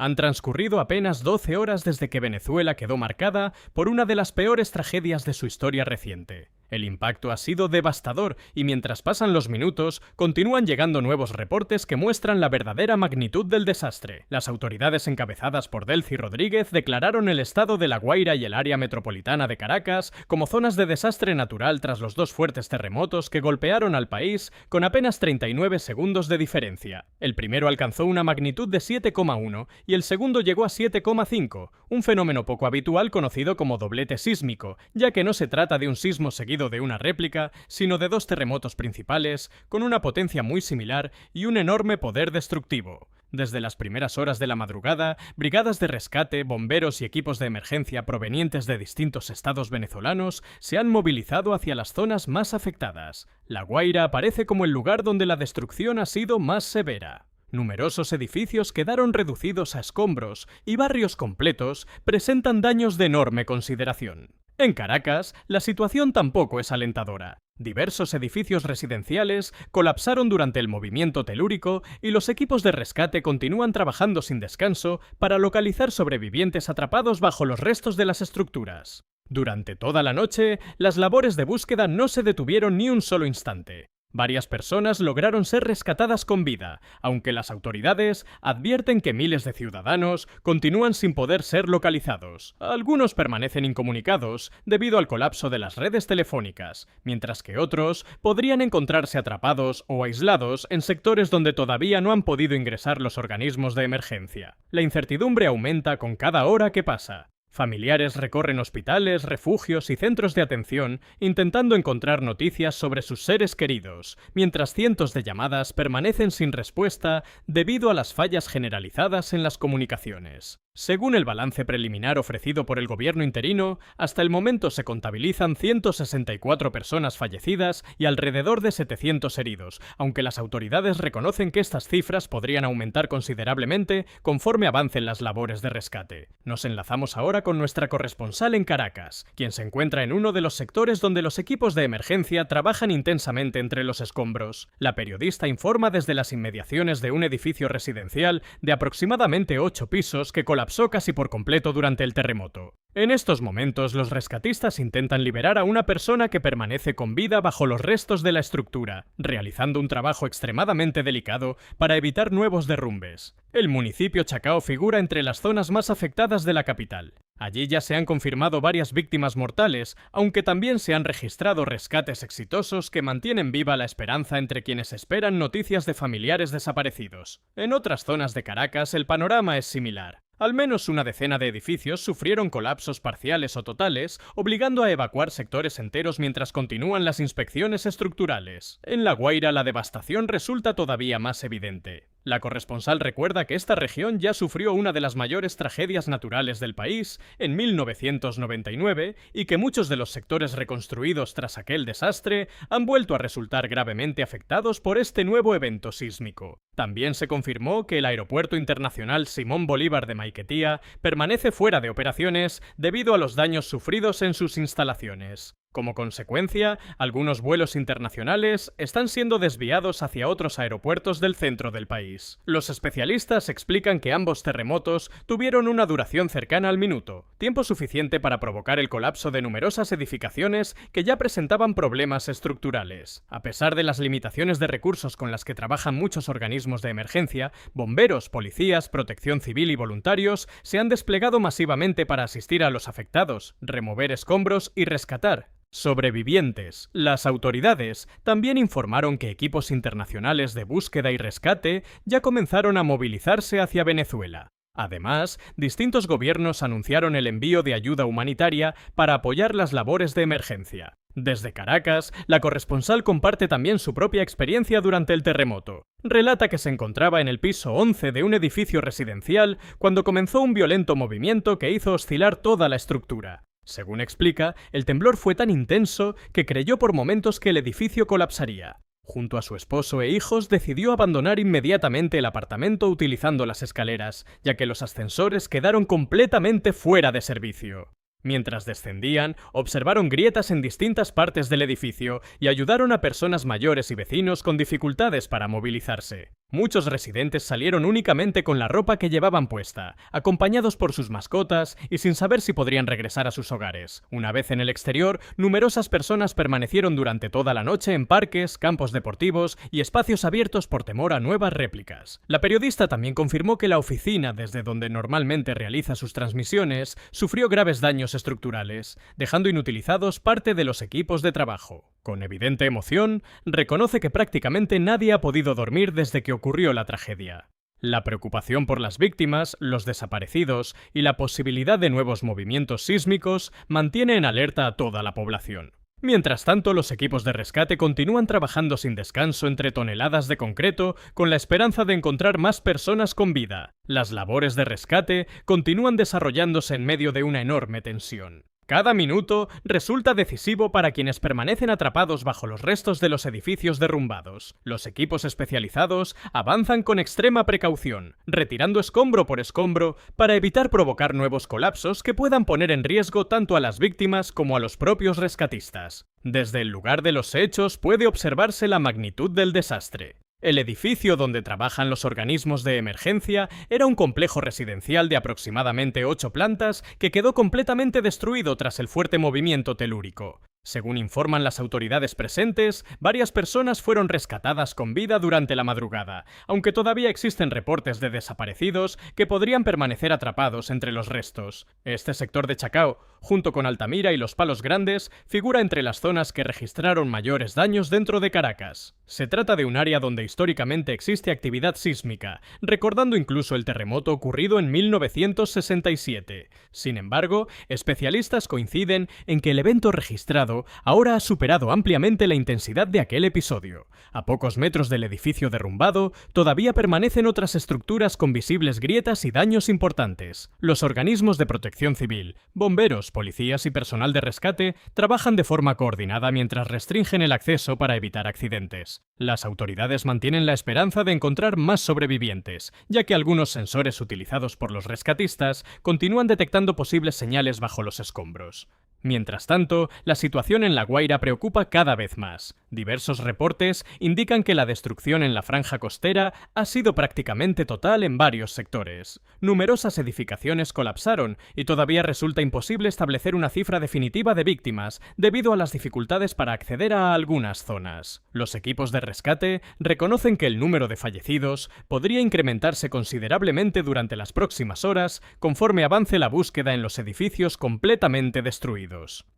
Han transcurrido apenas 12 horas desde que Venezuela quedó marcada por una de las peores tragedias de su historia reciente. El impacto ha sido devastador y mientras pasan los minutos, continúan llegando nuevos reportes que muestran la verdadera magnitud del desastre. Las autoridades encabezadas por Delcy Rodríguez declararon el estado de La Guaira y el área metropolitana de Caracas como zonas de desastre natural tras los dos fuertes terremotos que golpearon al país con apenas 39 segundos de diferencia. El primero alcanzó una magnitud de 7,1 y el segundo llegó a 7,5, un fenómeno poco habitual conocido como doblete sísmico, ya que no se trata de un sismo seguido de una réplica, sino de dos terremotos principales, con una potencia muy similar y un enorme poder destructivo. Desde las primeras horas de la madrugada, brigadas de rescate, bomberos y equipos de emergencia provenientes de distintos estados venezolanos se han movilizado hacia las zonas más afectadas. La Guaira aparece como el lugar donde la destrucción ha sido más severa. Numerosos edificios quedaron reducidos a escombros y barrios completos presentan daños de enorme consideración. En Caracas, la situación tampoco es alentadora. Diversos edificios residenciales colapsaron durante el movimiento telúrico y los equipos de rescate continúan trabajando sin descanso para localizar sobrevivientes atrapados bajo los restos de las estructuras. Durante toda la noche, las labores de búsqueda no se detuvieron ni un solo instante. Varias personas lograron ser rescatadas con vida, aunque las autoridades advierten que miles de ciudadanos continúan sin poder ser localizados. Algunos permanecen incomunicados debido al colapso de las redes telefónicas, mientras que otros podrían encontrarse atrapados o aislados en sectores donde todavía no han podido ingresar los organismos de emergencia. La incertidumbre aumenta con cada hora que pasa. Familiares recorren hospitales, refugios y centros de atención intentando encontrar noticias sobre sus seres queridos, mientras cientos de llamadas permanecen sin respuesta debido a las fallas generalizadas en las comunicaciones. Según el balance preliminar ofrecido por el gobierno interino, hasta el momento se contabilizan 164 personas fallecidas y alrededor de 700 heridos, aunque las autoridades reconocen que estas cifras podrían aumentar considerablemente conforme avancen las labores de rescate. Nos enlazamos ahora con nuestra corresponsal en Caracas, quien se encuentra en uno de los sectores donde los equipos de emergencia trabajan intensamente entre los escombros. La periodista informa desde las inmediaciones de un edificio residencial de aproximadamente 8 pisos que colapsó casi por completo durante el terremoto. En estos momentos, los rescatistas intentan liberar a una persona que permanece con vida bajo los restos de la estructura, realizando un trabajo extremadamente delicado para evitar nuevos derrumbes. El municipio Chacao figura entre las zonas más afectadas de la capital. Allí ya se han confirmado varias víctimas mortales, aunque también se han registrado rescates exitosos que mantienen viva la esperanza entre quienes esperan noticias de familiares desaparecidos. En otras zonas de Caracas, el panorama es similar. Al menos una decena de edificios sufrieron colapsos parciales o totales, obligando a evacuar sectores enteros mientras continúan las inspecciones estructurales. En La Guaira la devastación resulta todavía más evidente. La corresponsal recuerda que esta región ya sufrió una de las mayores tragedias naturales del país en 1999 y que muchos de los sectores reconstruidos tras aquel desastre han vuelto a resultar gravemente afectados por este nuevo evento sísmico. También se confirmó que el Aeropuerto Internacional Simón Bolívar de Maiquetía permanece fuera de operaciones debido a los daños sufridos en sus instalaciones. Como consecuencia, algunos vuelos internacionales están siendo desviados hacia otros aeropuertos del centro del país. Los especialistas explican que ambos terremotos tuvieron una duración cercana al minuto, tiempo suficiente para provocar el colapso de numerosas edificaciones que ya presentaban problemas estructurales. A pesar de las limitaciones de recursos con las que trabajan muchos organismos de emergencia, bomberos, policías, protección civil y voluntarios se han desplegado masivamente para asistir a los afectados, remover escombros y rescatar sobrevivientes. Las autoridades también informaron que equipos internacionales de búsqueda y rescate ya comenzaron a movilizarse hacia Venezuela. Además, distintos gobiernos anunciaron el envío de ayuda humanitaria para apoyar las labores de emergencia. Desde Caracas, la corresponsal comparte también su propia experiencia durante el terremoto. Relata que se encontraba en el piso 11 de un edificio residencial cuando comenzó un violento movimiento que hizo oscilar toda la estructura. Según explica, el temblor fue tan intenso que creyó por momentos que el edificio colapsaría. Junto a su esposo e hijos decidió abandonar inmediatamente el apartamento utilizando las escaleras, ya que los ascensores quedaron completamente fuera de servicio. Mientras descendían, observaron grietas en distintas partes del edificio y ayudaron a personas mayores y vecinos con dificultades para movilizarse. Muchos residentes salieron únicamente con la ropa que llevaban puesta, acompañados por sus mascotas y sin saber si podrían regresar a sus hogares. Una vez en el exterior, numerosas personas permanecieron durante toda la noche en parques, campos deportivos y espacios abiertos por temor a nuevas réplicas. La periodista también confirmó que la oficina, desde donde normalmente realiza sus transmisiones, sufrió graves daños estructurales, dejando inutilizados parte de los equipos de trabajo. Con evidente emoción, reconoce que prácticamente nadie ha podido dormir desde que ocurrió la tragedia. La preocupación por las víctimas, los desaparecidos y la posibilidad de nuevos movimientos sísmicos mantiene en alerta a toda la población. Mientras tanto, los equipos de rescate continúan trabajando sin descanso entre toneladas de concreto con la esperanza de encontrar más personas con vida. Las labores de rescate continúan desarrollándose en medio de una enorme tensión. Cada minuto resulta decisivo para quienes permanecen atrapados bajo los restos de los edificios derrumbados. Los equipos especializados avanzan con extrema precaución, retirando escombro por escombro para evitar provocar nuevos colapsos que puedan poner en riesgo tanto a las víctimas como a los propios rescatistas. Desde el lugar de los hechos puede observarse la magnitud del desastre. El edificio donde trabajan los organismos de emergencia era un complejo residencial de aproximadamente 8 plantas que quedó completamente destruido tras el fuerte movimiento telúrico. Según informan las autoridades presentes, varias personas fueron rescatadas con vida durante la madrugada, aunque todavía existen reportes de desaparecidos que podrían permanecer atrapados entre los restos. Este sector de Chacao, junto con Altamira y Los Palos Grandes, figura entre las zonas que registraron mayores daños dentro de Caracas. Se trata de un área donde históricamente existe actividad sísmica, recordando incluso el terremoto ocurrido en 1967. Sin embargo, especialistas coinciden en que el evento registrado ahora ha superado ampliamente la intensidad de aquel episodio. A pocos metros del edificio derrumbado, todavía permanecen otras estructuras con visibles grietas y daños importantes. Los organismos de protección civil, bomberos, policías y personal de rescate trabajan de forma coordinada mientras restringen el acceso para evitar accidentes. Las autoridades mantienen la esperanza de encontrar más sobrevivientes, ya que algunos sensores utilizados por los rescatistas continúan detectando posibles señales bajo los escombros. Mientras tanto, la situación en La Guaira preocupa cada vez más. Diversos reportes indican que la destrucción en la franja costera ha sido prácticamente total en varios sectores. Numerosas edificaciones colapsaron y todavía resulta imposible establecer una cifra definitiva de víctimas debido a las dificultades para acceder a algunas zonas. Los equipos de rescate reconocen que el número de fallecidos podría incrementarse considerablemente durante las próximas horas conforme avance la búsqueda en los edificios completamente destruidos.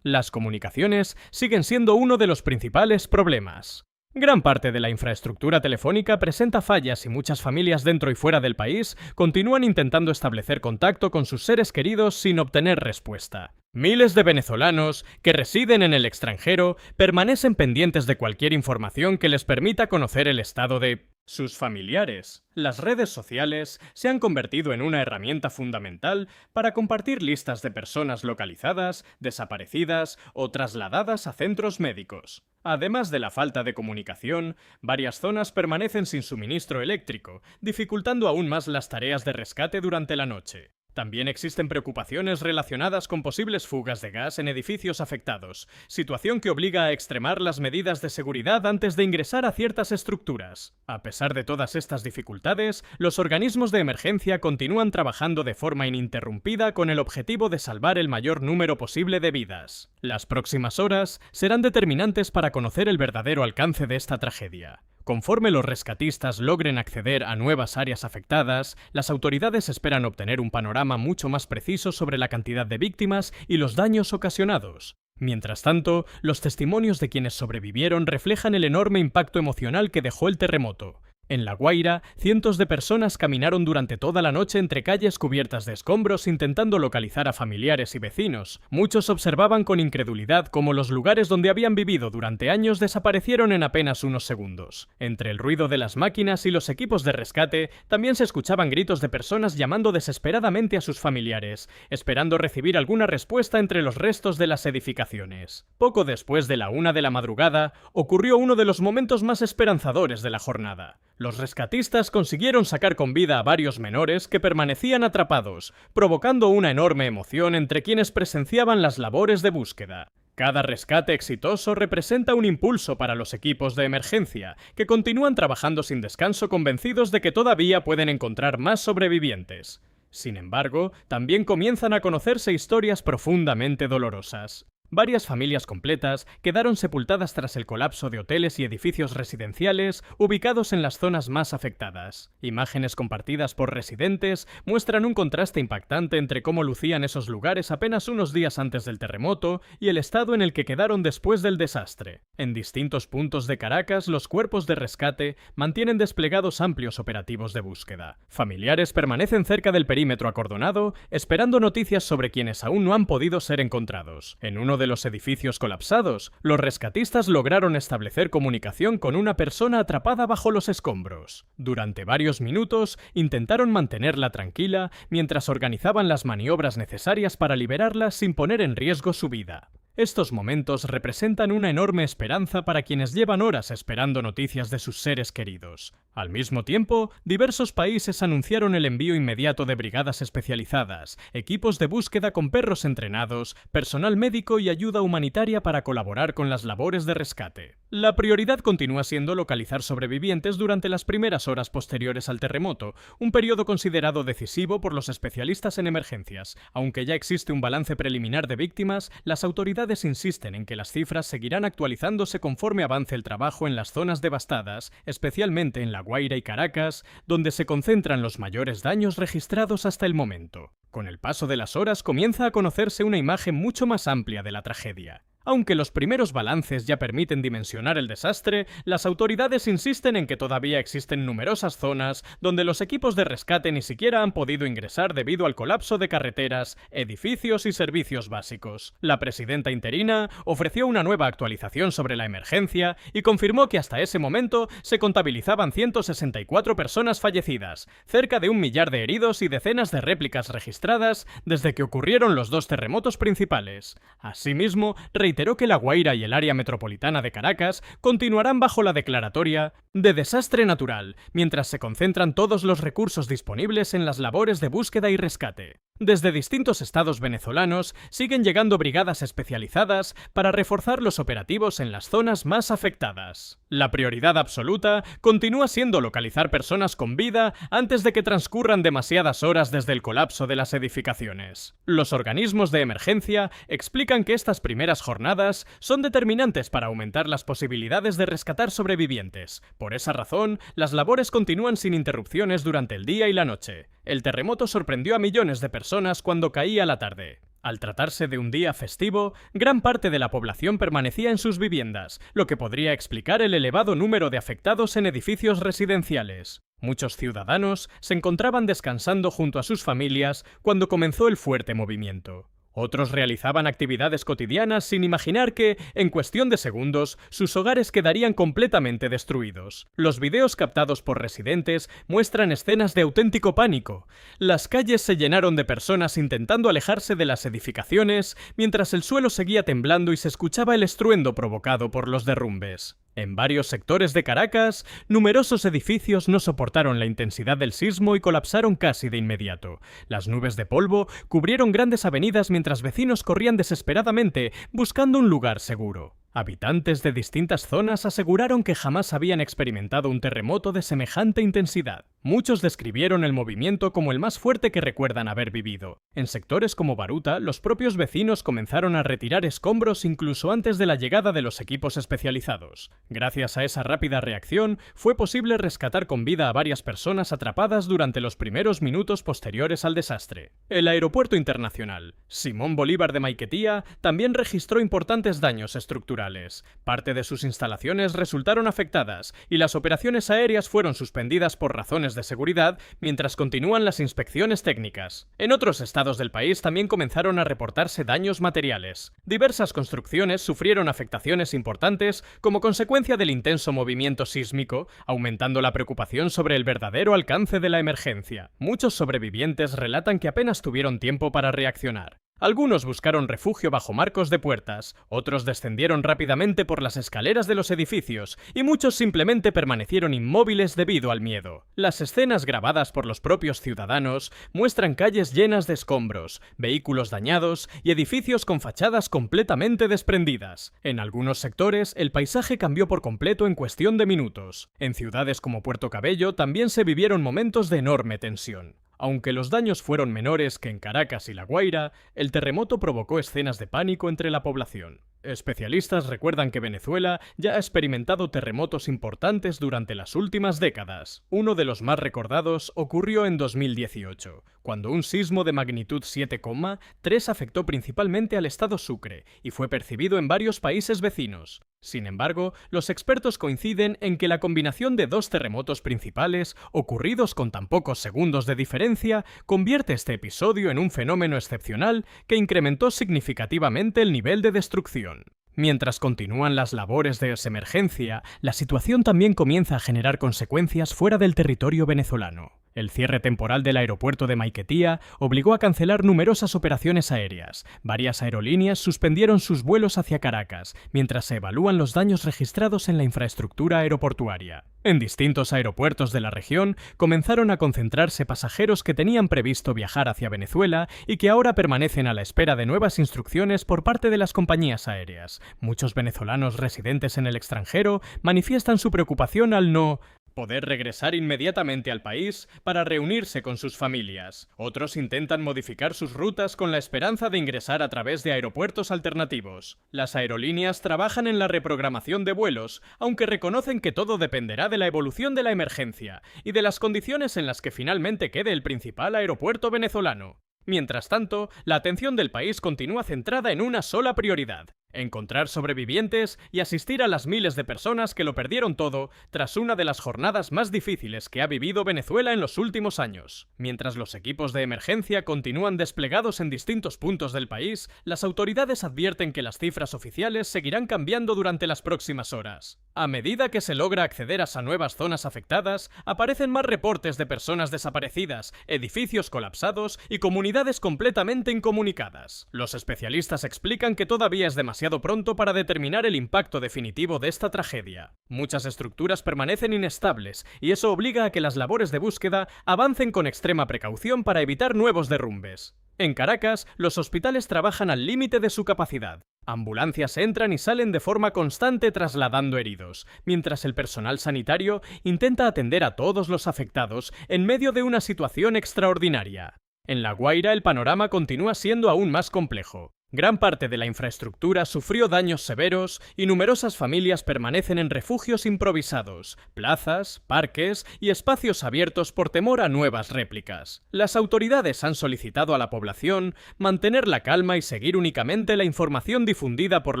Las comunicaciones siguen siendo uno de los principales problemas. Gran parte de la infraestructura telefónica presenta fallas y muchas familias dentro y fuera del país continúan intentando establecer contacto con sus seres queridos sin obtener respuesta. Miles de venezolanos que residen en el extranjero permanecen pendientes de cualquier información que les permita conocer el estado de sus familiares. Las redes sociales se han convertido en una herramienta fundamental para compartir listas de personas localizadas, desaparecidas o trasladadas a centros médicos. Además de la falta de comunicación, varias zonas permanecen sin suministro eléctrico, dificultando aún más las tareas de rescate durante la noche. También existen preocupaciones relacionadas con posibles fugas de gas en edificios afectados, situación que obliga a extremar las medidas de seguridad antes de ingresar a ciertas estructuras. A pesar de todas estas dificultades, los organismos de emergencia continúan trabajando de forma ininterrumpida con el objetivo de salvar el mayor número posible de vidas. Las próximas horas serán determinantes para conocer el verdadero alcance de esta tragedia. Conforme los rescatistas logren acceder a nuevas áreas afectadas, las autoridades esperan obtener un panorama mucho más preciso sobre la cantidad de víctimas y los daños ocasionados. Mientras tanto, los testimonios de quienes sobrevivieron reflejan el enorme impacto emocional que dejó el terremoto. En La Guaira, cientos de personas caminaron durante toda la noche entre calles cubiertas de escombros intentando localizar a familiares y vecinos. Muchos observaban con incredulidad cómo los lugares donde habían vivido durante años desaparecieron en apenas unos segundos. Entre el ruido de las máquinas y los equipos de rescate, también se escuchaban gritos de personas llamando desesperadamente a sus familiares, esperando recibir alguna respuesta entre los restos de las edificaciones. Poco después de la 1 de la madrugada, ocurrió uno de los momentos más esperanzadores de la jornada. Los rescatistas consiguieron sacar con vida a varios menores que permanecían atrapados, provocando una enorme emoción entre quienes presenciaban las labores de búsqueda. Cada rescate exitoso representa un impulso para los equipos de emergencia, que continúan trabajando sin descanso convencidos de que todavía pueden encontrar más sobrevivientes. Sin embargo, también comienzan a conocerse historias profundamente dolorosas. Varias familias completas quedaron sepultadas tras el colapso de hoteles y edificios residenciales ubicados en las zonas más afectadas. Imágenes compartidas por residentes muestran un contraste impactante entre cómo lucían esos lugares apenas unos días antes del terremoto y el estado en el que quedaron después del desastre. En distintos puntos de Caracas, los cuerpos de rescate mantienen desplegados amplios operativos de búsqueda. Familiares permanecen cerca del perímetro acordonado, esperando noticias sobre quienes aún no han podido ser encontrados. En uno de los edificios colapsados, los rescatistas lograron establecer comunicación con una persona atrapada bajo los escombros. Durante varios minutos intentaron mantenerla tranquila mientras organizaban las maniobras necesarias para liberarla sin poner en riesgo su vida. Estos momentos representan una enorme esperanza para quienes llevan horas esperando noticias de sus seres queridos. Al mismo tiempo, diversos países anunciaron el envío inmediato de brigadas especializadas, equipos de búsqueda con perros entrenados, personal médico y ayuda humanitaria para colaborar con las labores de rescate. La prioridad continúa siendo localizar sobrevivientes durante las primeras horas posteriores al terremoto, un periodo considerado decisivo por los especialistas en emergencias. Aunque ya existe un balance preliminar de víctimas, las autoridades insisten en que las cifras seguirán actualizándose conforme avance el trabajo en las zonas devastadas, especialmente en La Guaira y Caracas, donde se concentran los mayores daños registrados hasta el momento. Con el paso de las horas comienza a conocerse una imagen mucho más amplia de la tragedia. Aunque los primeros balances ya permiten dimensionar el desastre, las autoridades insisten en que todavía existen numerosas zonas donde los equipos de rescate ni siquiera han podido ingresar debido al colapso de carreteras, edificios y servicios básicos. La presidenta interina ofreció una nueva actualización sobre la emergencia y confirmó que hasta ese momento se contabilizaban 164 personas fallecidas, cerca de 1 millar de heridos y decenas de réplicas registradas desde que ocurrieron los dos terremotos principales. Asimismo, reiteró que La Guaira y el área metropolitana de Caracas continuarán bajo la declaratoria de desastre natural, mientras se concentran todos los recursos disponibles en las labores de búsqueda y rescate. Desde distintos estados venezolanos siguen llegando brigadas especializadas para reforzar los operativos en las zonas más afectadas. La prioridad absoluta continúa siendo localizar personas con vida antes de que transcurran demasiadas horas desde el colapso de las edificaciones. Los organismos de emergencia explican que estas primeras jornadas son determinantes para aumentar las posibilidades de rescatar sobrevivientes. Por esa razón, las labores continúan sin interrupciones durante el día y la noche. El terremoto sorprendió a millones de personas cuando caía la tarde. Al tratarse de un día festivo, gran parte de la población permanecía en sus viviendas, lo que podría explicar el elevado número de afectados en edificios residenciales. Muchos ciudadanos se encontraban descansando junto a sus familias cuando comenzó el fuerte movimiento. Otros realizaban actividades cotidianas sin imaginar que, en cuestión de segundos, sus hogares quedarían completamente destruidos. Los videos captados por residentes muestran escenas de auténtico pánico. Las calles se llenaron de personas intentando alejarse de las edificaciones, mientras el suelo seguía temblando y se escuchaba el estruendo provocado por los derrumbes. En varios sectores de Caracas, numerosos edificios no soportaron la intensidad del sismo y colapsaron casi de inmediato. Las nubes de polvo cubrieron grandes avenidas mientras vecinos corrían desesperadamente buscando un lugar seguro. Habitantes de distintas zonas aseguraron que jamás habían experimentado un terremoto de semejante intensidad. Muchos describieron el movimiento como el más fuerte que recuerdan haber vivido. En sectores como Baruta, los propios vecinos comenzaron a retirar escombros incluso antes de la llegada de los equipos especializados. Gracias a esa rápida reacción, fue posible rescatar con vida a varias personas atrapadas durante los primeros minutos posteriores al desastre. El aeropuerto internacional Simón Bolívar de Maiquetía también registró importantes daños estructurales. Parte de sus instalaciones resultaron afectadas y las operaciones aéreas fueron suspendidas por razones de seguridad mientras continúan las inspecciones técnicas. En otros estados del país también comenzaron a reportarse daños materiales. Diversas construcciones sufrieron afectaciones importantes como consecuencia del intenso movimiento sísmico, aumentando la preocupación sobre el verdadero alcance de la emergencia. Muchos sobrevivientes relatan que apenas tuvieron tiempo para reaccionar. Algunos buscaron refugio bajo marcos de puertas, otros descendieron rápidamente por las escaleras de los edificios y muchos simplemente permanecieron inmóviles debido al miedo. Las escenas grabadas por los propios ciudadanos muestran calles llenas de escombros, vehículos dañados y edificios con fachadas completamente desprendidas. En algunos sectores, el paisaje cambió por completo en cuestión de minutos. En ciudades como Puerto Cabello también se vivieron momentos de enorme tensión. Aunque los daños fueron menores que en Caracas y La Guaira, el terremoto provocó escenas de pánico entre la población. Especialistas recuerdan que Venezuela ya ha experimentado terremotos importantes durante las últimas décadas. Uno de los más recordados ocurrió en 2018, cuando un sismo de magnitud 7,3 afectó principalmente al estado Sucre y fue percibido en varios países vecinos. Sin embargo, los expertos coinciden en que la combinación de dos terremotos principales, ocurridos con tan pocos segundos de diferencia, convierte este episodio en un fenómeno excepcional que incrementó significativamente el nivel de destrucción. Mientras continúan las labores de emergencia, la situación también comienza a generar consecuencias fuera del territorio venezolano. El cierre temporal del aeropuerto de Maiquetía obligó a cancelar numerosas operaciones aéreas. Varias aerolíneas suspendieron sus vuelos hacia Caracas, mientras se evalúan los daños registrados en la infraestructura aeroportuaria. En distintos aeropuertos de la región comenzaron a concentrarse pasajeros que tenían previsto viajar hacia Venezuela y que ahora permanecen a la espera de nuevas instrucciones por parte de las compañías aéreas. Muchos venezolanos residentes en el extranjero manifiestan su preocupación al no poder regresar inmediatamente al país para reunirse con sus familias. Otros intentan modificar sus rutas con la esperanza de ingresar a través de aeropuertos alternativos. Las aerolíneas trabajan en la reprogramación de vuelos, aunque reconocen que todo dependerá de la evolución de la emergencia y de las condiciones en las que finalmente quede el principal aeropuerto venezolano. Mientras tanto, la atención del país continúa centrada en una sola prioridad: encontrar sobrevivientes y asistir a las miles de personas que lo perdieron todo tras una de las jornadas más difíciles que ha vivido Venezuela en los últimos años. Mientras los equipos de emergencia continúan desplegados en distintos puntos del país, las autoridades advierten que las cifras oficiales seguirán cambiando durante las próximas horas. A medida que se logra acceder a nuevas zonas afectadas, aparecen más reportes de personas desaparecidas, edificios colapsados y comunidades completamente incomunicadas. Los especialistas explican que todavía es demasiado pronto para determinar el impacto definitivo de esta tragedia. Muchas estructuras permanecen inestables y eso obliga a que las labores de búsqueda avancen con extrema precaución para evitar nuevos derrumbes. En Caracas, los hospitales trabajan al límite de su capacidad. Ambulancias entran y salen de forma constante trasladando heridos, mientras el personal sanitario intenta atender a todos los afectados en medio de una situación extraordinaria. En La Guaira el panorama continúa siendo aún más complejo. Gran parte de la infraestructura sufrió daños severos y numerosas familias permanecen en refugios improvisados, plazas, parques y espacios abiertos por temor a nuevas réplicas. Las autoridades han solicitado a la población mantener la calma y seguir únicamente la información difundida por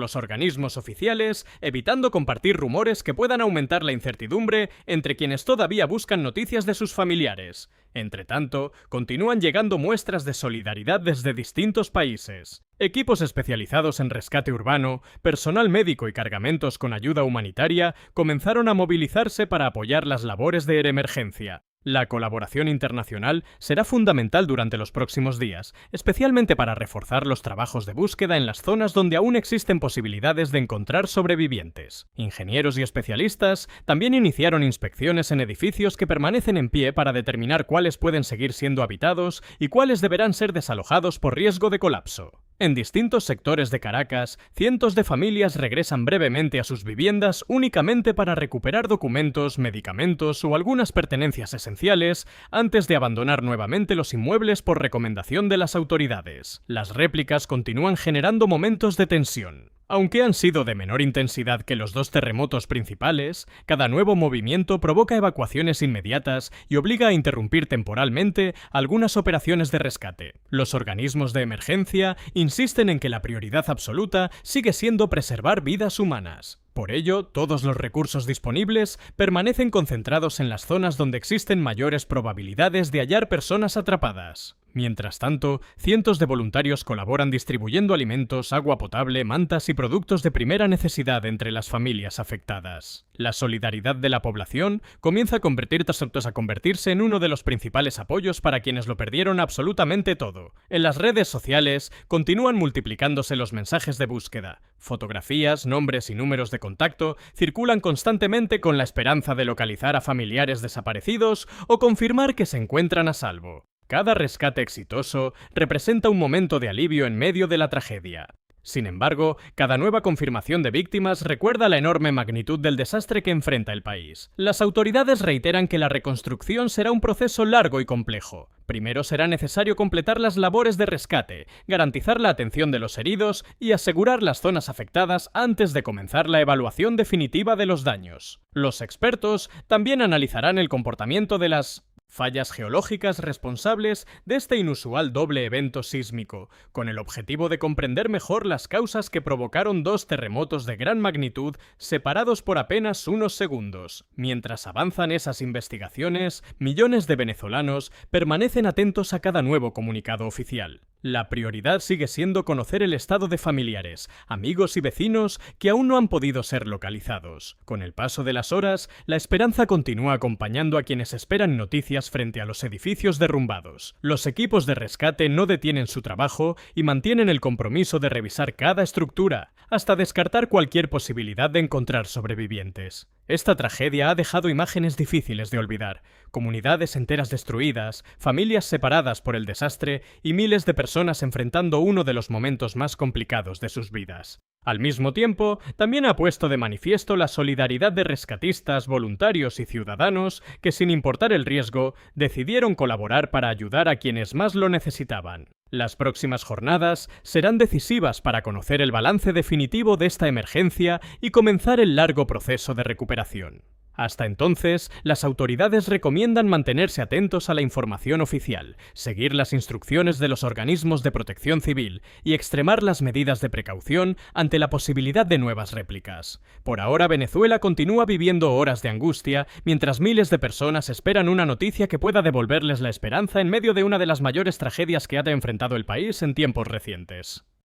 los organismos oficiales, evitando compartir rumores que puedan aumentar la incertidumbre entre quienes todavía buscan noticias de sus familiares. Entretanto, continúan llegando muestras de solidaridad desde distintos países. Equipos especializados en rescate urbano, personal médico y cargamentos con ayuda humanitaria comenzaron a movilizarse para apoyar las labores de emergencia. La colaboración internacional será fundamental durante los próximos días, especialmente para reforzar los trabajos de búsqueda en las zonas donde aún existen posibilidades de encontrar sobrevivientes. Ingenieros y especialistas también iniciaron inspecciones en edificios que permanecen en pie para determinar cuáles pueden seguir siendo habitados y cuáles deberán ser desalojados por riesgo de colapso. En distintos sectores de Caracas, cientos de familias regresan brevemente a sus viviendas únicamente para recuperar documentos, medicamentos o algunas pertenencias esenciales antes de abandonar nuevamente los inmuebles por recomendación de las autoridades. Las réplicas continúan generando momentos de tensión. Aunque han sido de menor intensidad que los dos terremotos principales, cada nuevo movimiento provoca evacuaciones inmediatas y obliga a interrumpir temporalmente algunas operaciones de rescate. Los organismos de emergencia insisten en que la prioridad absoluta sigue siendo preservar vidas humanas. Por ello, todos los recursos disponibles permanecen concentrados en las zonas donde existen mayores probabilidades de hallar personas atrapadas. Mientras tanto, cientos de voluntarios colaboran distribuyendo alimentos, agua potable, mantas y productos de primera necesidad entre las familias afectadas. La solidaridad de la población comienza a convertirse en uno de los principales apoyos para quienes lo perdieron absolutamente todo. En las redes sociales continúan multiplicándose los mensajes de búsqueda. Fotografías, nombres y números de contacto circulan constantemente con la esperanza de localizar a familiares desaparecidos o confirmar que se encuentran a salvo. Cada rescate exitoso representa un momento de alivio en medio de la tragedia. Sin embargo, cada nueva confirmación de víctimas recuerda la enorme magnitud del desastre que enfrenta el país. Las autoridades reiteran que la reconstrucción será un proceso largo y complejo. Primero será necesario completar las labores de rescate, garantizar la atención de los heridos y asegurar las zonas afectadas antes de comenzar la evaluación definitiva de los daños. Los expertos también analizarán el comportamiento de las fallas geológicas responsables de este inusual doble evento sísmico, con el objetivo de comprender mejor las causas que provocaron dos terremotos de gran magnitud separados por apenas unos segundos. Mientras avanzan esas investigaciones, millones de venezolanos permanecen atentos a cada nuevo comunicado oficial. La prioridad sigue siendo conocer el estado de familiares, amigos y vecinos que aún no han podido ser localizados. Con el paso de las horas, la esperanza continúa acompañando a quienes esperan noticias frente a los edificios derrumbados. Los equipos de rescate no detienen su trabajo y mantienen el compromiso de revisar cada estructura, hasta descartar cualquier posibilidad de encontrar sobrevivientes. Esta tragedia ha dejado imágenes difíciles de olvidar, comunidades enteras destruidas, familias separadas por el desastre y miles de personas enfrentando uno de los momentos más complicados de sus vidas. Al mismo tiempo, también ha puesto de manifiesto la solidaridad de rescatistas, voluntarios y ciudadanos que, sin importar el riesgo, decidieron colaborar para ayudar a quienes más lo necesitaban. Las próximas jornadas serán decisivas para conocer el balance definitivo de esta emergencia y comenzar el largo proceso de recuperación. Hasta entonces, las autoridades recomiendan mantenerse atentos a la información oficial, seguir las instrucciones de los organismos de protección civil y extremar las medidas de precaución ante la posibilidad de nuevas réplicas. Por ahora, Venezuela continúa viviendo horas de angustia mientras miles de personas esperan una noticia que pueda devolverles la esperanza en medio de una de las mayores tragedias que ha enfrentado el país en tiempos recientes.